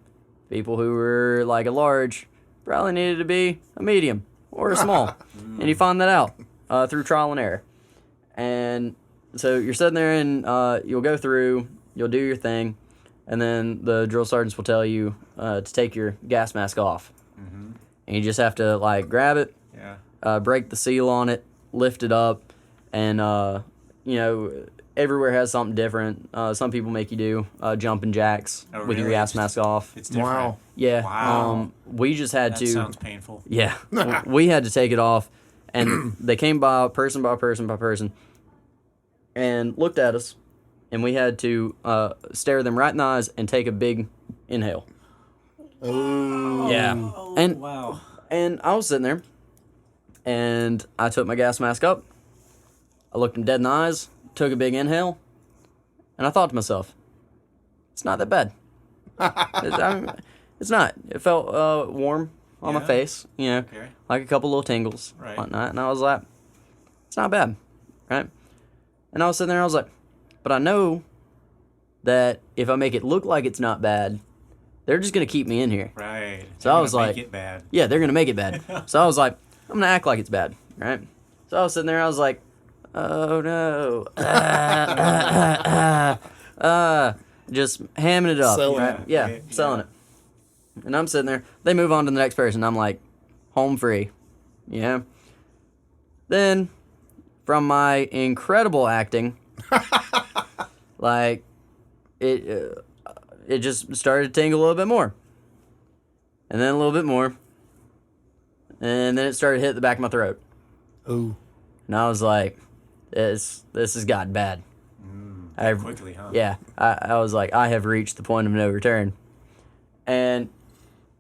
People who were like a large probably needed to be a medium or a small, and you find that out through trial and error. And so you're sitting there, and you'll go through, you'll do your thing, and then the drill sergeants will tell you to take your gas mask off. And you just have to like grab it, Yeah. break the seal on it, lift it up, and everywhere has something different. Some people make you do jumping jacks Oh, with your really? gas mask off. It's different. Wow. Yeah. Wow. We just had That to. sounds painful. Yeah. We had to take it off, and they came by person by person by person, and looked at us, and we had to stare them right in the eyes and take a big inhale. Oh. Yeah. And Wow. and I was sitting there, and I took my gas mask up. I looked him dead in the eyes, took a big inhale, and I thought to myself, it's not that bad. It's not. It felt warm on my Yeah. face, Okay. like a couple little tingles, Right. whatnot. And I was like, it's not bad, right? And I was sitting there, I was like, but I know that if I make it look like it's not bad, they're just going to keep me in here. Right. So You're I was gonna like, make it bad. yeah, they're going to make it bad. So I was like, I'm going to act like it's bad, right? So I was sitting there, I was like, oh no. Just hamming it up. Selling right? it. Yeah, Yeah. selling it. And I'm sitting there. They move on to the next person. I'm like, home free. Yeah. Then, from my incredible acting, like, it just started to tingle a little bit more. And then a little bit more. And then it started to hit the back of my throat. Ooh. And I was like, this has gotten bad. Quickly, huh? Yeah. I was like, I have reached the point of no return. And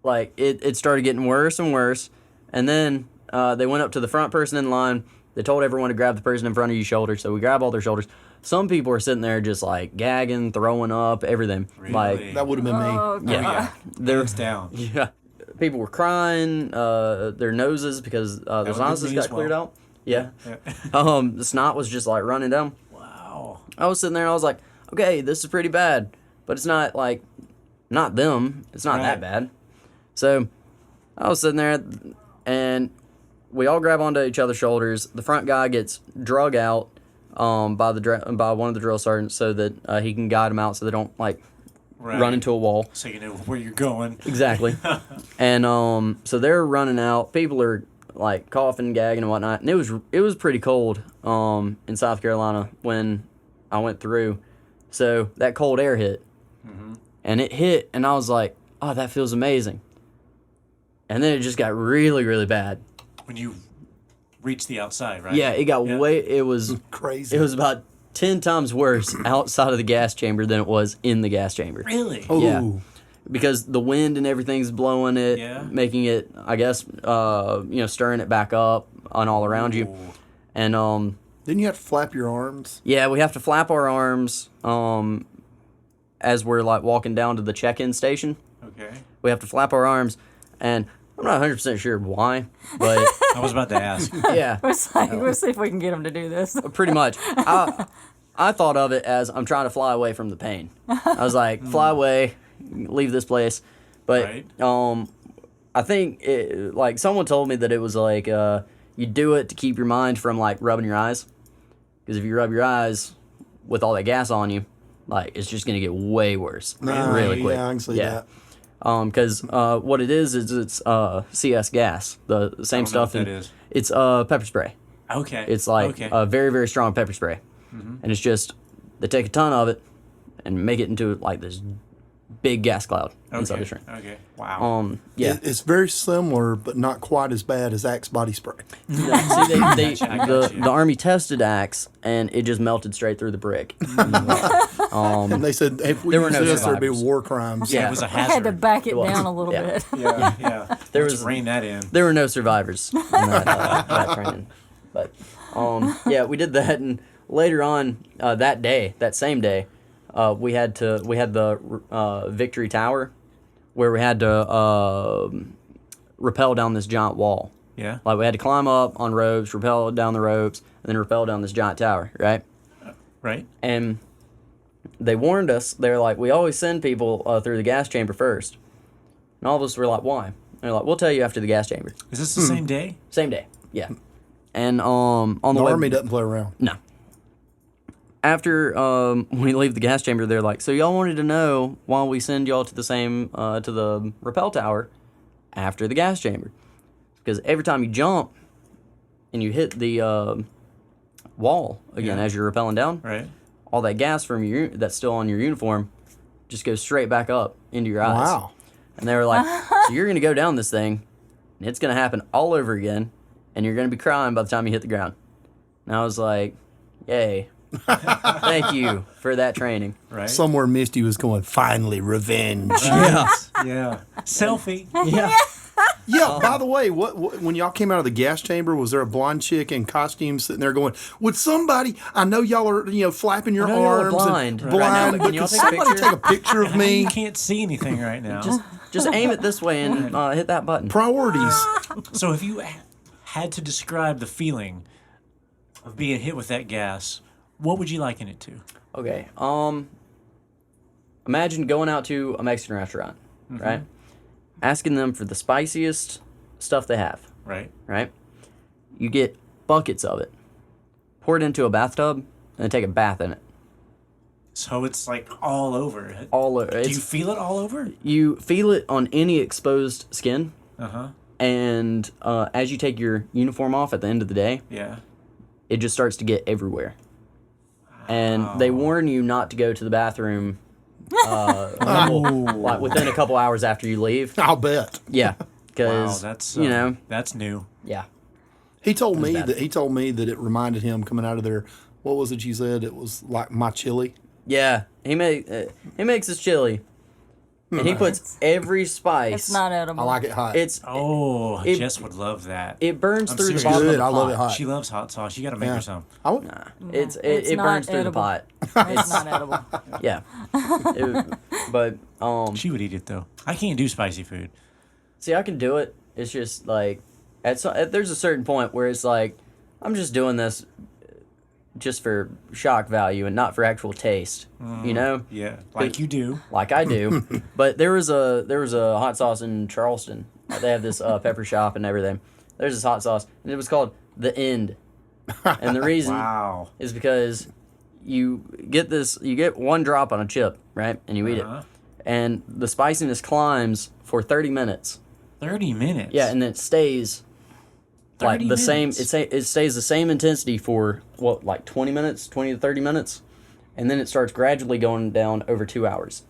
like it started getting worse and worse. And then they went up to the front person in line. They told everyone to grab the person in front of your shoulder. So we grab all their shoulders. Some people are sitting there just like gagging, throwing up, everything. Really? Like, That would have been me. Oh, yeah. Yeah. They're, Hands down. yeah. People were crying, their noses, because their would be sinuses me got as well. cleared out. Yeah. Yeah. The snot was just like running down. Wow. I was sitting there and I was like, okay, this is pretty bad, but it's not like, not them. It's not that Right. bad. So I was sitting there and we all grab onto each other's shoulders. The front guy gets drug out by one of the drill sergeants so that he can guide them out so they don't like Right. run into a wall. So you know where you're going. Exactly. And so they're running out. People are like coughing, gagging, and whatnot. And it was pretty cold in South Carolina when I went through. So that cold air hit, and it hit, and I was like, "Oh, that feels amazing." And then it just got really, really bad. When you reach the outside, right? Yeah, it got Yeah. way. It was Crazy. about 10 times worse outside of the gas chamber than it was in the gas chamber. Really? Ooh. Yeah. Because the wind and everything's blowing it, Yeah. making it, I guess, stirring it back up on all around you. Ooh. And Didn't you have to flap your arms? yeah, we have to flap our arms as we're like walking down to the check-in station. Okay. We have to flap our arms, and I'm not 100% sure why, but I was about to ask. yeah, It's like, let's see if we can get him to do this. pretty much. I thought of it as I'm trying to fly away from the pain. I was like, fly away, leave this place. But Right. I think like someone told me that it was like you do it to keep your mind from like rubbing your eyes, because if you rub your eyes with all that gas on you, like it's just gonna get way worse really quick. Yeah, I can see that. Because what it is it's CS gas, the same stuff. What that is. It's pepper spray. Okay. It's like a very, very strong pepper spray. And it's just, they take a ton of it and make it into like this big gas cloud inside the train. Okay. Wow. Yeah. It's very similar, but not quite as bad as Axe body spray. Yeah, see, I got you. the Army tested Axe and it just melted straight through the brick. And they said if we There were use no this, there'd be survivors. war crimes. It was a I had to hazard. back it was. down a little Yeah. bit. Yeah. Yeah. There Let's was- rein that in. There were no survivors in that training. But yeah, we did that, and later on that same day, we had the Victory Tower, where we had to rappel down this giant wall. Yeah. Like we had to climb up on ropes, rappel down the ropes, and then rappel down this giant tower, right? Right. And they warned us. They're like, we always send people through the gas chamber first. And all of us were like, why? And they're like, we'll tell you after the gas chamber. Is this the same day? Same day, yeah. And on the The way, Army doesn't play around. no. After we leave the gas chamber, they're like, so y'all wanted to know why we send y'all to the same to the rappel tower after the gas chamber, because every time you jump and you hit the wall again Yeah. as you're rappelling down, Right. all that gas from your that's still on your uniform just goes straight back up into your eyes. Wow. And they were like, so you're gonna go down this thing, and it's gonna happen all over again, and you're gonna be crying by the time you hit the ground. And I was like, yay. Thank you for that training. Right. Somewhere Misty was going, finally, revenge. Yeah. Yeah. Selfie. Yeah. Yeah, by the way, what when y'all came out of the gas chamber, was there a blonde chick in costume sitting there going, would somebody, I know y'all are, flapping your I know y'all are arms blind and right now, blind, but but can y'all could take a somebody picture? take a picture of me? You can't see anything right now. Just aim it this way and hit that button. Priorities. So if you had to describe the feeling of being hit with that gas, what would you liken it to? Okay. Imagine going out to a Mexican restaurant, right? Asking them for the spiciest stuff they have, Right. right? You get buckets of it. Pour it into a bathtub and then take a bath in it. So it's like all over. All over. Do you feel it all over? You feel it on any exposed skin, Uh-huh. and as you take your uniform off at the end of the day, Yeah. it just starts to get everywhere. And they warn you not to go to the bathroom like within a couple hours after you leave. I'll bet. Yeah, Wow, because that's that's new. yeah. He told me bad. that it reminded him coming out of there. What was it you said? It was like my chili. Yeah, he makes his chili, and he puts every spice. It's not edible. I like it hot. It's Oh, It- Jess would love that. it burns I'm through the serious. bottom of Good. the I love pot. it hot. She loves hot sauce. You got to make Yeah. her some. I would, It's it's it not burns through the edible. pot. It's not edible. Yeah, but She would eat it though. I can't do spicy food. see, I can do it. It's just like there's a certain point where it's like I'm just doing this just for shock value and not for actual taste. You know, Yeah, like you do. like I do. But there was a hot sauce in Charleston. They have this pepper shop and everything. There's this hot sauce, and it was called The End. And the reason Wow. is because you get one drop on a chip, right? And you eat it. And the spiciness climbs for 30 minutes. 30 minutes. Yeah, and then it stays like 30 the same. minutes? It stays the same intensity for what, like 20 minutes, 20 to 30 minutes, and then it starts gradually going down over 2 hours.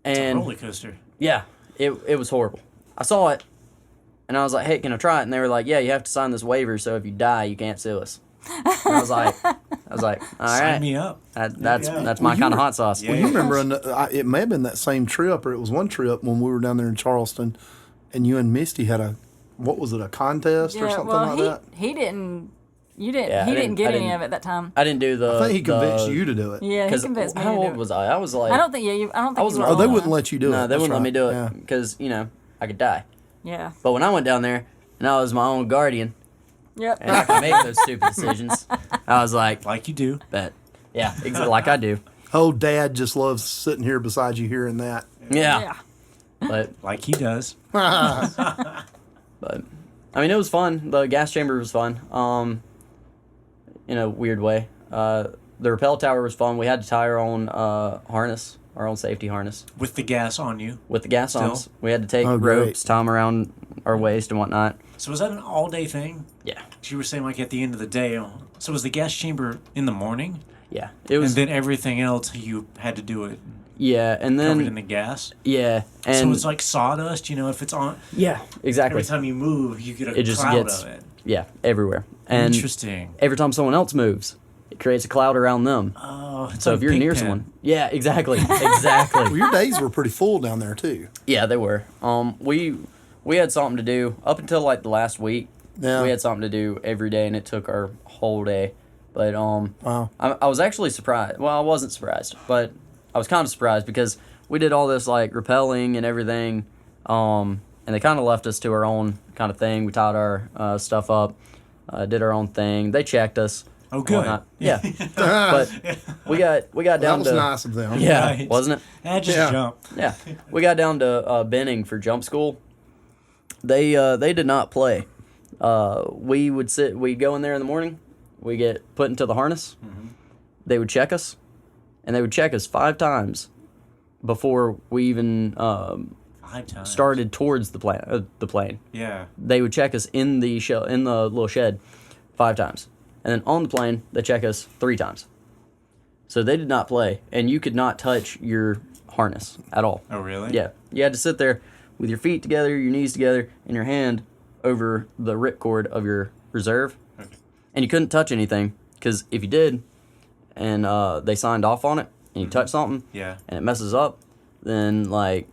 It's a And roller coaster. yeah, it was horrible. I saw it, and I was like, "Hey, can I try it?" And they were like, "Yeah, you have to sign this waiver, so if you die, you can't sue us." And I was like, "All Sign right, me up. that's Yeah. my kind of hot sauce." Yeah. well, you remember, it may have been that same trip, or it was one trip when we were down there in Charleston, and you and Misty had a contest or something like that? he didn't. You didn't. Yeah, he I didn't didn't- I get any didn't- of it that time. I didn't do the. I think he convinced you to do it. Yeah, he Because convinced me how to do old it. was I? I was like. I don't think. Yeah, I don't think I was- you were oh, Oh, old they enough. wouldn't let you do it. No, they That's wouldn't let me right. do Yeah. it because I could die. Yeah. But when I went down there and I was my own guardian Yep. and I could make those stupid decisions, I was like, Like you do. bet. Yeah, like I do. Oh, Dad just loves sitting here beside you hearing that. Yeah. But Like he does. But I mean, it was fun. The gas chamber was fun. In a weird way. The rappel tower was fun. We had to tie our own harness, our own safety harness With the gas on you. with the gas on us. We had to take Oh, great. ropes, tie them around our waist and whatnot. So was that an all-day thing? Yeah, You were saying like at the end of the day. So was the gas chamber in the morning? yeah. It was. And then everything else you had to do it Yeah, and covered in then the gas? yeah, So and it's like sawdust, if it's on. yeah, exactly. Every time you move, you get a It just cloud gets of it. yeah everywhere. And Interesting. every time someone else moves, it creates a cloud around them. Oh, it's So like if you're Pink near Pen. someone, yeah, exactly, Well, exactly. your days were pretty full down there too. Yeah, they were. We had something to do up until like the last week. Yeah. We had something to do every day, and it took our whole day. But Wow. I was actually surprised. Well, I wasn't surprised, but I was kind of surprised because we did all this like rappelling and everything, and they kind of left us to our own kind of thing. We tied our stuff up, did our own thing. They checked us. Oh, and good. whatnot. Yeah, but we got That down was to nice of them. yeah, Right. wasn't it? Just Yeah. jump. Yeah, we got down to Benning for jump school. They did not play. We'd go in there in the morning. We get put into the harness. Mm-hmm. They would check us, and they would check us 5 times before we even 5 times. started towards the plane. Yeah. They would check us in the little shed 5 times, and then on the plane they check us 3 times. So they did not play, and you could not touch your harness at all. Oh, really? Yeah, you had to sit there with your feet together, your knees together, and your hand over the ripcord of your reserve. Okay. And you couldn't touch anything, because if you did, and they signed off on it, and you touch something, Yeah. and it messes up, then like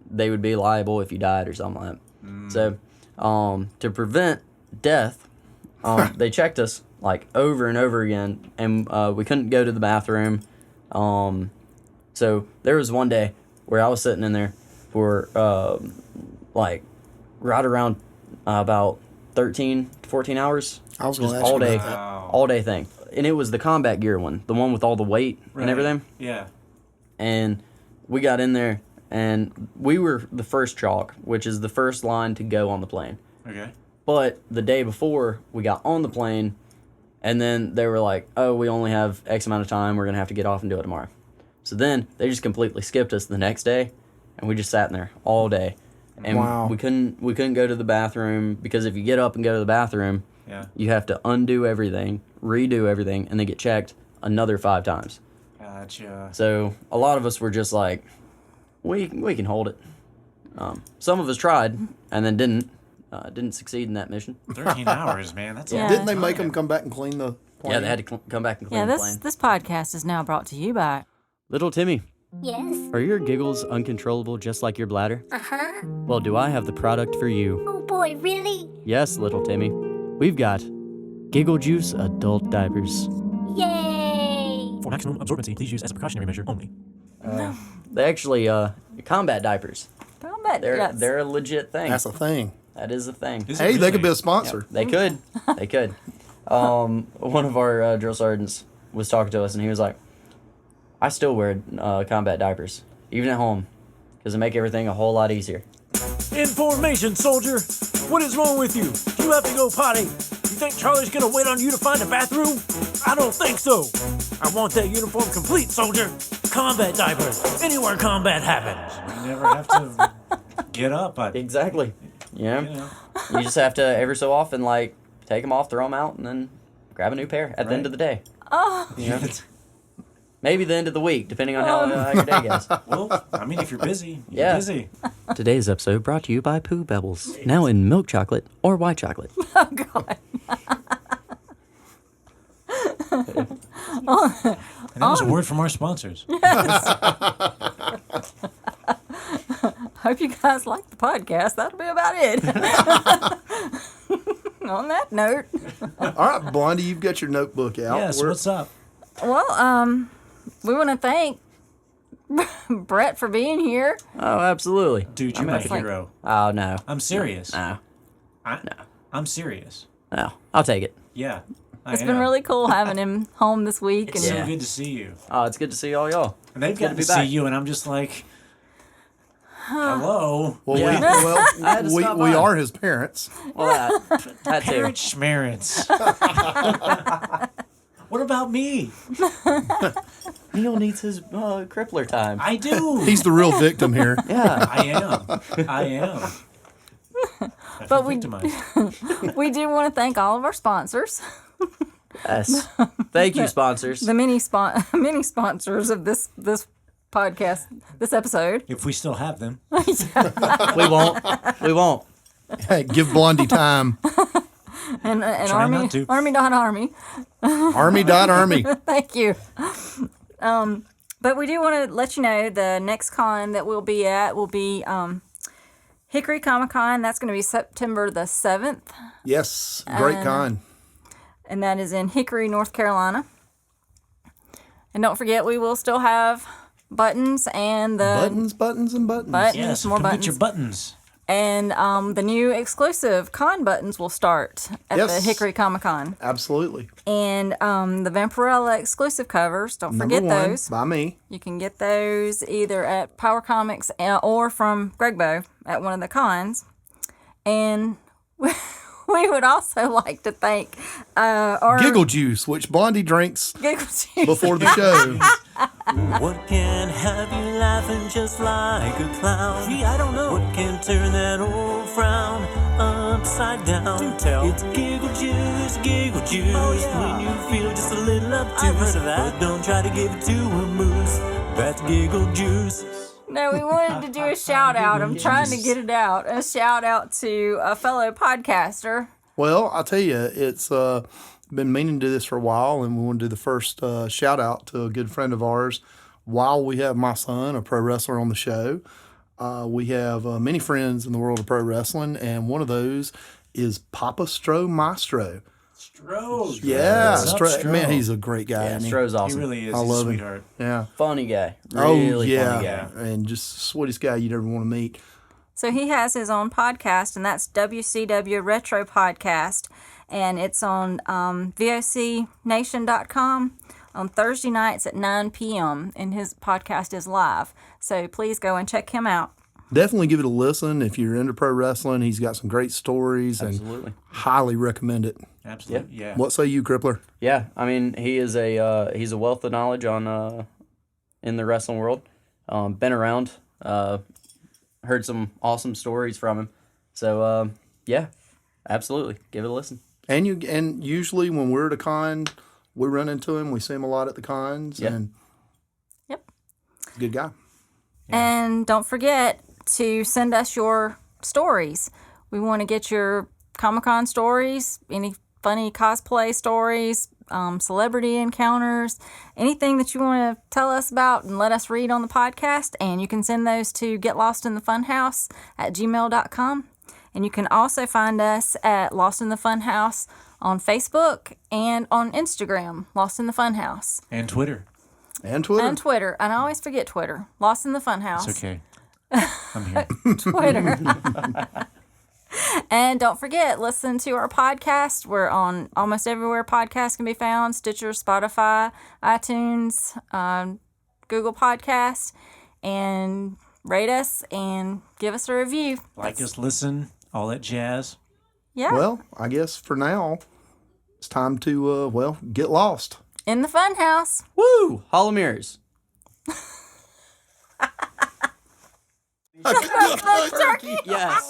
they would be liable if you died or something like that. So to prevent death, they checked us like over and over again, and we couldn't go to the bathroom. So there was one day where I was sitting in there for like right around about 13 to 14 hours. I was going to Just ask all you day, about that. Wow. all day thing. And it was the combat gear one, the one with all the weight Right. and everything. Yeah. And we got in there, and we were the first chalk, which is the first line to go on the plane. Okay. But the day before we got on the plane, and then they were like, oh, we only have X amount of time, we're going to have to get off and do it tomorrow. So then they just completely skipped us the next day, and we just sat in there all day. And Wow. we couldn't go to the bathroom, because if you get up and go to the bathroom, Yeah. you have to undo everything, redo everything, and then get checked another 5 times. Gotcha. So a lot of us were just like, we can hold it. Some of us tried and then didn't succeed in that mission. 13 hours, man. That's Yeah. a Didn't they make them come back and clean the plane? Yeah, they had to come back and clean Yeah, the this plane. this podcast is now brought to you by. Little Timmy, Yes. are your giggles uncontrollable just like your bladder? Uh-huh. Well, do I have the product for you? Oh boy, really? Yes, little Timmy. We've got Giggle Juice Adult Diapers. Yay! For maximum absorbency, please use as a precautionary measure only. They actually combat diapers. Combat. They're a legit thing. That's a thing. That is a thing. Is it Hey, they could be really? a sponsor. They could. They could. One of our drill sergeants was talking to us, and he was like, I still wear combat diapers, even at home, because they make everything a whole lot easier. Information, soldier! What is wrong with you? You have to go potty. You think Charlie's gonna wait on you to find a bathroom? I don't think so. I want that uniform complete, soldier. Combat diapers. Anywhere combat happens. You never have to get up. Exactly. Yeah. You know. You just have to, every so often, like, take them off, throw them out, and then grab a new pair at the end of the day. Yeah. Maybe the end of the week, depending on how your day goes. Well, I mean, if you're busy, you're Yeah. busy. Today's episode brought to you by Pooh Pebbles, now in milk chocolate or white chocolate. Oh God. And that was a word from our sponsors. Hope you guys like the podcast. That'll be about it. On that note, All right, Blondie, you've got your notebook out. Yes, We're- what's up? well, we want to thank Bret for being here. Oh, absolutely. Dude, you're my hero. Oh, no. I'm serious. No. I'm serious. No. I'll take it. Yeah. It's been really cool having him home this week. It's And so good to see you. Oh, it's good to see all y'all. And they've gotten to be see back. you, and I'm just like, hello. Well, Yeah. I had to we stop we by. are his parents. Well, that too. Parent schmerents. What about me? Neil needs his crippler time. I do. He's the real victim here. Yeah. I am. I But feel we- victimized. we do want to thank all of our sponsors, Yes. Thank you, sponsors. the mini sponsors of this podcast, this episode. If we still have them. We won't. We won't. Hey, give Blondie time. And Try Army, not to. Army. Army.Army. Thank you. But we do want to let you know the next con that we'll be at will be Hickory Comic Con. That's going to be September the 7th, Yes, great con. and that is in Hickory, North Carolina. And don't forget, we will still have buttons and the Buttons, and buttons. Yes, more come buttons. get your buttons. And the new exclusive con buttons will start at the Yes. Hickory Comic Con. Absolutely. And the Vampirella exclusive covers, don't Number forget one, those. by me. You can get those either at Power Comics or from Gregbo at one of the cons. And we would also like to thank our Giggle juice, which Blondie drinks Giggle Juice. before the show. What can have you laughing just like a clown? Gee, I don't know. What can turn that old frown upside down? Do tell. It's giggle juice, giggle juice. Oh, yeah. When you feel just a little obtuse. I've heard of that. But don't try to give it to a moose. That's giggle juice. No, we wanted to do a shout out. I'm trying to get it out. A shout out to a fellow podcaster. Well, I'll tell you, it's been meaning to do this for a while, and we want to do the first shout out to a good friend of ours. While we have my son, a pro wrestler, on the show, we have many friends in the world of pro wrestling, and one of those is Papa Stro Maestro. Stro. Yeah, What's up, Stro, Stro? man, he's a great guy. Yeah, isn't he? Stro's He awesome. really is. I He's love a him. sweetheart. Yeah. Funny guy. Oh, Really yeah. funny guy. And just sweetest guy you'd ever want to meet. So he has his own podcast, and that's WCW Retro Podcast. And it's on VOCNation.com on Thursday nights at 9 p.m. And his podcast is live. So please go and check him out. Definitely give it a listen if you're into pro wrestling. He's got some great stories, Absolutely. and highly recommend it. Absolutely. Yeah. What say you, Crippler? Yeah, I mean, he is he's a wealth of knowledge on in the wrestling world. Been around, heard some awesome stories from him. So yeah, absolutely, give it a listen. And usually when we're at a con, we run into him. We see him a lot at the cons. Yeah. And Yep. good guy. And don't forget to send us your stories. We want to get your Comic-Con stories, any funny cosplay stories, celebrity encounters, anything that you want to tell us about and let us read on the podcast. And you can send those to getlostinthefunhouse@gmail.com. And you can also find us at Lost in the Funhouse on Facebook and on Instagram, Lost in the Funhouse. And Twitter. And Twitter. And Twitter. And I always forget Twitter. Lost in the Funhouse. It's okay. I'm here. Twitter. And don't forget, listen to our podcast. We're on almost everywhere podcasts can be found: Stitcher, Spotify, iTunes, Google Podcasts. And rate us and give us a review. Like us, listen, all that jazz. Yeah. Well, I guess for now, it's time to, get lost. In the Funhouse. Woo! Hall of Mirrors. Turkey. Yes.